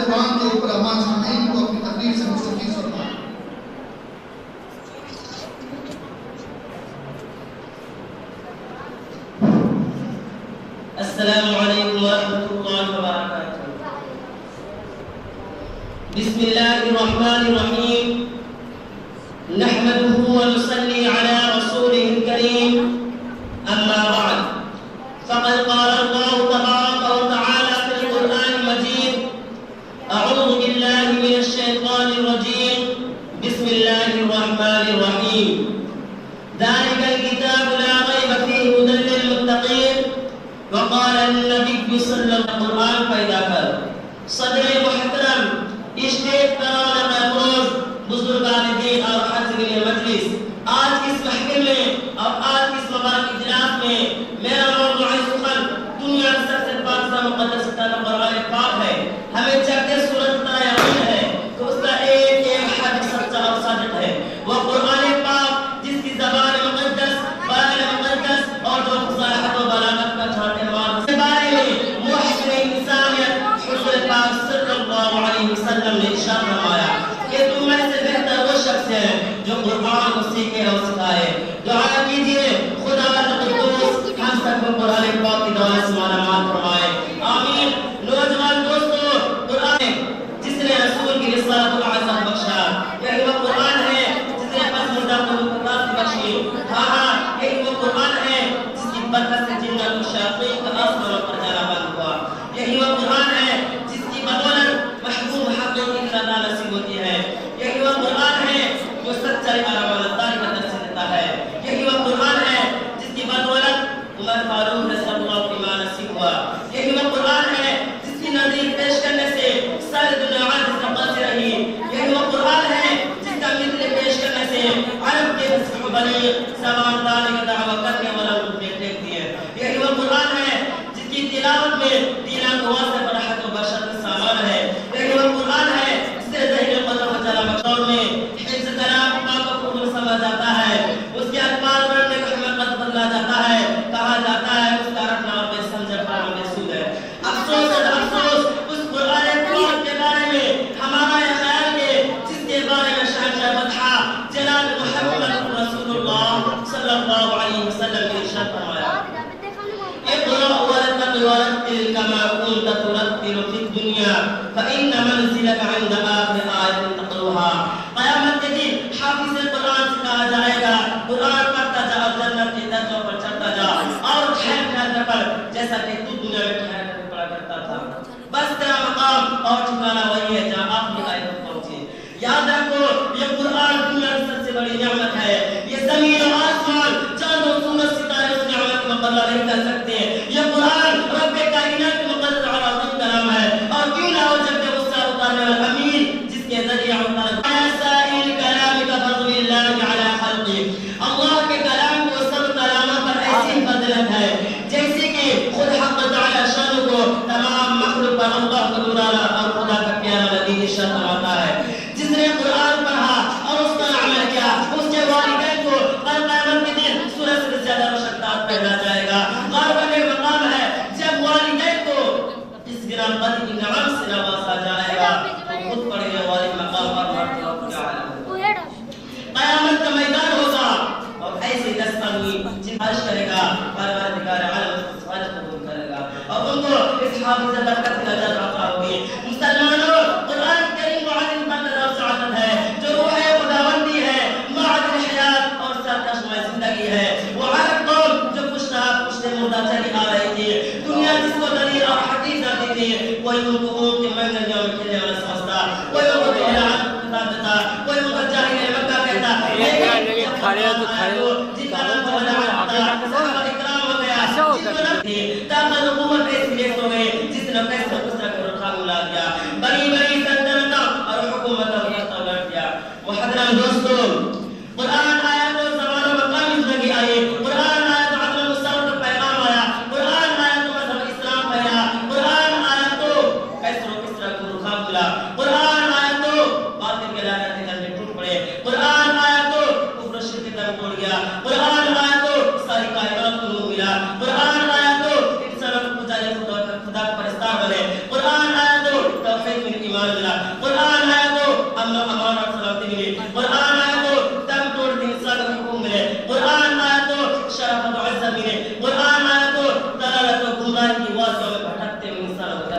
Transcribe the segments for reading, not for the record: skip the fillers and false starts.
قرآن کے اوپر امان سامعین کو اپنی تقریر سے مستفید فرمائیں۔ السلام علیکم ورحمۃ اللہ وبرکاتہ۔ بسم اللہ الرحمن الرحیم، نحمده ونصلي على رسوله الكريم، اما بعد فقد قال الله تبارك وتعالى في القرآن المجيد، اعوذ بالله من الشيطان الرجيم، بسم الله الرحمن الرحيم، ذلك الكتاب لا ريب فيه هدى للمتقين، وقال النبي صلی اللہ علیہ وسلم قرآن پیدا کر۔ صدر محترم، اشتیاق کران محفوظ، بزرگان دین اور حاضرین مجلس، آج اس محفل میں اور آج اس مبارک اجلاس میں میرا موضوع سخن دنیا کا سب سے پاک سا مقدس کتاب قرآن پاک ہے۔ ہمیں چاہتے سورج کا یقین ہے کہ اس کا ایک ایک حرف سچا اور صادق ہے۔ وہ قرآن پاک جس کی زبان مقدس، بیان مقدس اور جو فصاحت و بلاغت کا چھاٹے مار کے بارے میں محسن انسانیت حضور پاک صلی اللہ علیہ وسلم نے ارشاد فرمایا کہ تم میں سے بہتر وہ شخص ہے جو قرآن کو سیکھے اور سکھائے۔ دعا کیجئے خدا القدوس ہم سب کو قرآن پاک کی دولت سے مالا مال فرمائے، آمین۔ نوجوان دوستو، قرآن جس نے رسول کی رسالت و عظمت بخشا، یہی وہ قرآن ہے جس نے پسندیدہ قرآن بخشی۔ ہاں، یہی وہ قرآن ہے جس کی برکت سے جنات و شیاطین کا آسمانوں پر جانا بند ہوا۔ یہی وہ قرآن ہے جس کی بدولت محبوب حقیقی کی رضا نصیب ہوتی ہے۔ یہی وہ قرآن ہے جو سچائی اور امانتداری کا درس دیتا ہے۔ یہی وہ قرآن ہے جس کی بدولت عمر فاروق رضی اللہ عنہ کو ایمان نصیب ہوا۔ یہی وہ قرآن ہے جس کی نظیر پیش کرنے سے ساری دنیا عاجز قلب سے رہی۔ یہی وہ قرآن ہے جس کا مثل پیش کرنے سے عرب کے فصیح و بلیغ زبان دانی کا دعویٰ کرنے والا لوگ دیکھ دیے۔ یہی وہ قرآن ہے جس کی تلاوت میں دینا دعا سے فرحت و بشر کا سامان ہے۔ یہی وہ قرآن ہے جس سے ذہن قدر و جلال مقصود میں حفظ کلام پاک و قبول سمجھا جاتا ہے۔ اس کے الفاظ پڑھنے کو حماقت بدلا جاتا ہے، کہا جاتا ہے اس کا رکھنا اور بے سمجھے پڑھنا محسوس ہے۔ افسوس ہے افسوس اس قرآن پاک کے بارے میں ہمارا یہ خیال ہے جس کے بارے میں شہنشاہ مدحہ جناب محمد رسول اللہ صلی اللہ علیہ وسلم نے ارشاد فرمایا، اقرأ ورتقِ ورتل كما كنت ترتل في الدنيا فإن منزلك عند آخر آية تقرأها۔ قیامت کے دن حافظ قرآن سے کہا جائے گا قرآن پڑھتا جا اور جنت کے درجوں پر چڑھتا جا اور ٹھہر ٹھہر کر پڑھ جیسا کہ تو دنیا میں ٹھہر کر پڑھا کرتا تھا۔ بس تیرا مقام اور ٹھکانہ وہی ہے جہاں آخری آیت پہنچے۔ یاد رکھو یہ قرآن دنیا کی سب سے بڑی نعمت ہے۔ یہ زمین و آسمان، چاند و سورج ستارے اس نعمت کا مقابلہ نہیں کر سکتے۔ یہ قرآن رب کائنات کے مقدس اور عظیم کلام ہے، اور کیوں نہ ہو جب کہ غصہ اتارنے والا امین جس کے ذریعے سائل کلام کا فضل اللہ علی خلقہ، اللہ کے کلام کو سب کلاموں پر ایسی فضیلت ہے جیسے کہ خود حق تعالی شان کو تمام مخلوق پر اللہ کا نورانہ اور خدا کا پیارا نبی ارشاد فرماتا ہے، جس نے قرآن پڑھا اور اس پر عمل کیا اس کے والدین کو کل قیامت کے دن سورج سے زیادہ روشنتاب پہنا جائے گا۔ غور کرنے کا مقام ہے جب والدین کو اس گران قدر انعام سے نوازا جائے گا تو خود پڑھنے والے مقام پر مرتبہ جائے گا۔ قیامت کا میدان ہوگا اور ایسے دستانوی جن خواہش کرے گا پروردگار عالم اس خواہش قبول کرے گا اور ان کو اس حافظ برکت کی نظر رکھا ہوگی۔ مسلمانوں، قرآن کریم معدن برکت اور سعادت ہے، جو روح خداوندی ہے، معدن حیات اور سرکشمہ زندگی ہے۔ وہ عرب قوم جو پشتاب پشتے مردہ چلی آ رہی تھی، دنیا جس کو دلیل اور حدیث جاتی تھی، کوئی ان کو اونٹ کے منگلیوں میں کھیلنے والا سمجھتا، کوئی ان کو پہلا خطاب دیتا، کوئی ان کو جاہل مکہ کہتا، کھڑے تو کھڑے جن کا نام کو صحابہ اکرام ہو گیا، جن کو نام طاقت حکومت اس لیے ہو گئے جس نے کیسے اس طرح کا رکھا ملا دیا، بڑی بڑی سلطنتوں اور حکومتوں کو یہ طور دیا۔ محترم دوستو، قرآن آیا تو زمان و مقام زندگی آئی، قرآن آیا تو عدل و مساوات کا پیغام آیا، قرآن آیا تو مذہب اسلام پھیلا، قرآن آیا تو کیسر و کسرا کو رکھا ملا، قرآن آیا تو باطل کے لعنت کے ڈنڈے ٹوٹ پڑے، قرآن آیا تو کفر و شرک کے دم توڑ گیا، قرآن آیا تو ساری کائنات کو نور ملا، قرآن آیا تو انسانوں کو پجاری خدا پرستار بنے، قرآن آیا تو توحید میں ایمان خدا کی وادیوں میں بھٹکتے ہوئے انسان وقت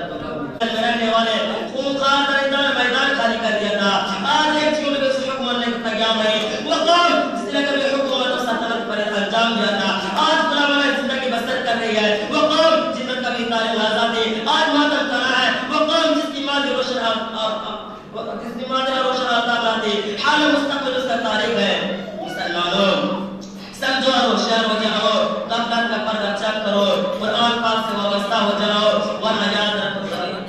میں رہنے والے خونخوار درندہ میدان خالی کر دیا تھا. آج ایک چیز میں اس حکم نے قیام نہیں. وہ قوم جس نے کبھی حکومت و سلطنت پر انجام دیا تھا آج غلامانہ زندگی بسر کر رہی ہے. وہ قوم جس نے کبھی تعلیم آزادی آج ماتم کرا ہے. وہ قوم جس کی ماضی روشن آتی حال مستقبل اس کا تاریخ ہے. مسلمانوں سمجھو اور ہوشیار ہو جاؤ. غفلت کا پردہ چک کرو. قرآن پاک سے وابستہ ہو جاؤ ورنہ یاد رکھو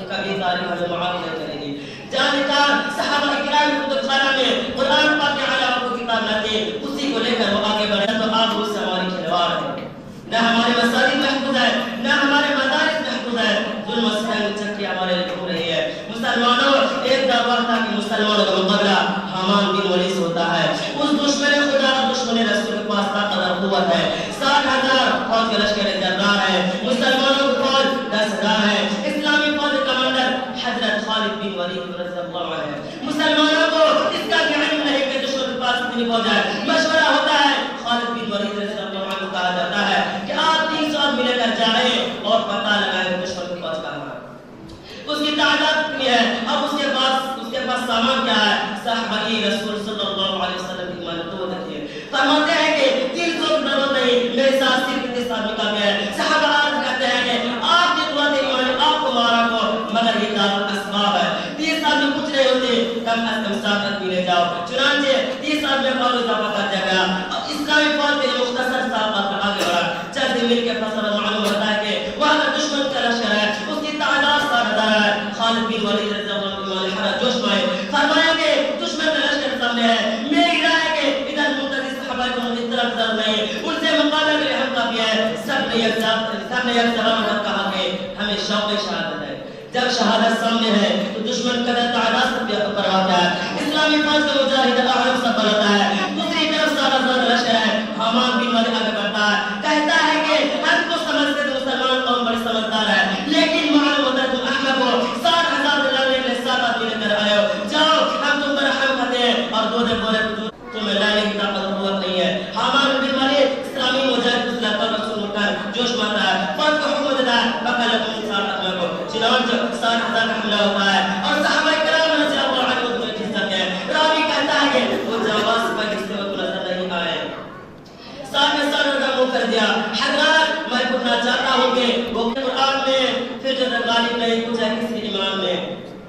کبھی تاریخ ہمیں معاف نہیں کرے گی. جانکار صحابہ کرام کتب خانہ میں قرآن پاک کے علاوہ کوئی کتاب نہ تھی. اسی کو لے کر وہ آگے بڑھے تو آپ اس سے ہماری کھلواڑ ہے. نہ ہمارے مساجد محفوظ ہے نہ ہمارے مدارس محفوظ ہے. ظلم و ستم چکی ہمارے لیے ہو رہی ہے. مسلمانوں ایک دعویٰ تھا کہ مسلمانوں کا مقابلہ حامان بن ولید سے ہوتا ہے. اس دشمن خدا دشمن رسول کے پاس طاقت اور قوت ہے. 60,000 فوج کے لشکر جرار ہے. مسلمانوں کی فوج 10,000 ہے. اسلامی فوج کمانڈر حضرت خالد بن ولید رضی اللہ عنہ ہے. مسلمانوں کو اس کا علم نہیں کہ دشمن کے پاس کتنی فوج ہے. مشورہ ہوتا ہے. خالد بن ولید رضی اللہ عنہ کہا جاتا ہے کہ آپ 300 آدمی لے کر جائیں اور پتہ لگائیں دشمن کی فوج کہاں ہے. اس کی تعداد کتنی ہے. اب اس کے پاس سامان کیا ہے. صحابہ رسول صلی اللہ علیہ وسلم کی مدد ہے. فرماتے ہیں کہ 300 کی ضرورت نہیں میرے ساتھ صرف 30 آدمی کافی ہے. صحابہ عرض کرتے ہیں کہ آپ کی دعا سے انہوں نے آپ کو مارا کو مگر یہ دار اسباب ہے. 30 آدمی کچھ نہیں ہوتے کم از کم 7 آدمی لے جاؤ. چنانچہ 30 آدمی کا اور اضافہ کر دیا گیا. اب اسلامی فوج کے مختصر صاحب آگے بڑھا. چند دن کے فصل معلوم ہوتا ہے کہ وہاں کا دشمن کا لشکر ہے. اس کی تعداد 60,000 ہے. خالد بن ولید رضی اللہ عنہ جوش میں فرمایا کہ دشمن کا لشکر سامنے ہے. میری رائے ہے کہ ادھر منتظر صحابہ کو اس طرف ضرور نہیں ان سے مقابلہ کے لیے ہم کافی ہے. سب نے یک زبان کہا کہ ہمیں شوق شہادت ہے. جب شہادت سامنے ہے تو دشمن کا تعداد سے پرواہ ہے. اسلامی فوج کا مجاہد اعظم سب بناتا ہے. دوسری طرف 60,000 لشکر ہے. حماد بن ولید آگے بڑھتا ہے. کہتا ہے کہ ہم کو سمجھتے تھے مسلمان قوم بڑی سمجھدار ہے لیکن معلوم ہوتا ہے تم احمق ہو. 60,000 لڑنے کے لیے 7 آدمی لے کر آئے ہو. جاؤ ہم تم پر رحم کرتے ہیں اور دو دن بولے تمہیں لانے کی طاقت اور قوت نہیں ہے. حماد بن ولید اسلامی مجاہد اس لڑکا کا سن کر جوش مارتا ہے. فوج کو حکم دیتا ہے پکڑ لو تم 60 آدمیوں کو. چنانچہ 60,000 کا حملہ ہوتا ہے اور صحابہ کرام رضی اللہ عنہم کو جس کرتے ہیں. راوی کہتا ہے کہ وہ جواز پر جس سے وہ نظر نہیں آئے. سامنے کا منہ کر دیا. حضرات میں پوچھنا چاہتا ہوں کہ وہ قرآن میں پھر جو غالب نہیں پوچھا کسی امام نے.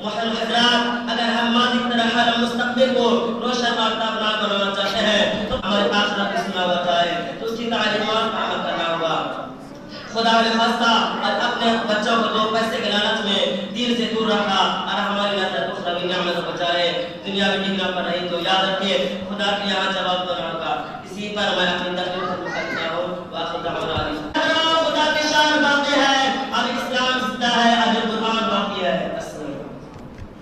محترم حضرات اگر ہم ماضی کی طرح حال مستقبل کو روشن اور تابناک بنانا چاہتے ہیں تو ہماری آخرت کو سنا ہوا جائے تو اس کی تعلیمات پر عمل کرنا ہوگا. خدا نے خواستہ اور اپنے بچوں کو 2 پیسے کے لالچ میں دین سے دور رکھا اور ہماری نظر اخروی نعمت کو بچائے. دنیا میں ٹکنا پر رہی تو یاد رکھیے خدا کے یہاں جواب دینا ہوگا. اسی پر میں اپنی تقریر ختم کرتا ہوں. واخر دعوانا